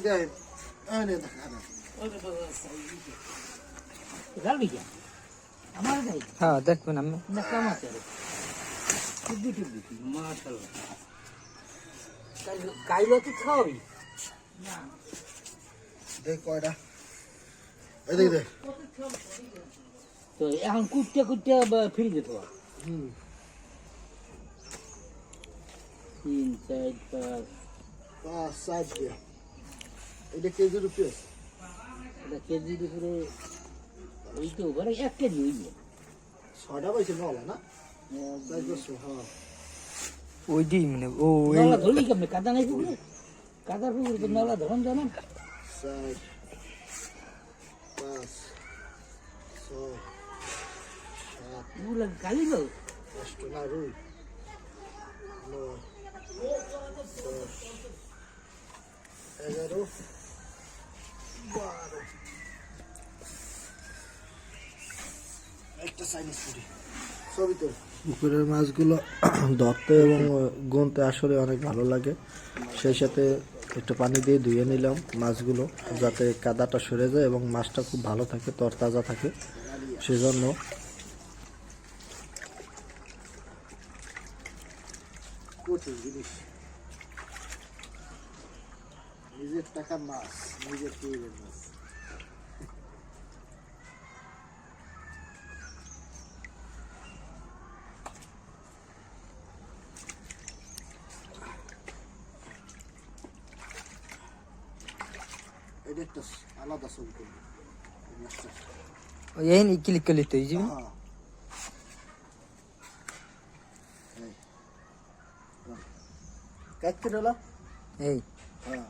দেন আনে দেখা না গালবি কি আমার দেই হ্যাঁ দেখবেন আমি না কাম আছে টুবি মাশাআল্লাহ কাইলো তো খাওয়াবি না দেখ কয়টা এই দেখ দেখ তো এখন কুটতে কুটতে ফিরে যেত হুম 3 4 5 5 7 দিয়া এটা কেজি রুপিস এটা কেজি উপরে ওই তো বড় 1 কেজি হইবে 6টা পয়সা নলা না 400 হ্যাঁ ওই দি মানে ও এই নলা ধরলি কেমনে কাদা নাই পুকুরে কাদার পুকুরে তো নলা ধরন জানেন 4 5 6 ওগুলা গালি দাও 8 না রুই 9 10 11 12 একটা চাইনিজ পুরি সবই তো পুকুরের মাছগুলো ধরতে এবং গুনতে আসলে অনেক ভালো লাগে সেই সাথে একটু পানি দিয়ে ধুয়ে নিলাম মাছগুলো যাতে কাদাটা সরে যায় এবং মাছটা খুব ভালো থাকে তরতাজা থাকে সেজন্য কঠিন জিনিস নিজের টাকার মাছ নিজের তৈরির মাছ এটা একটা আলাদা ছবি করবো ওই এই ক্লিক করলি তো এই যে হ্যাঁ কাটতে দিলাম এই হ্যাঁ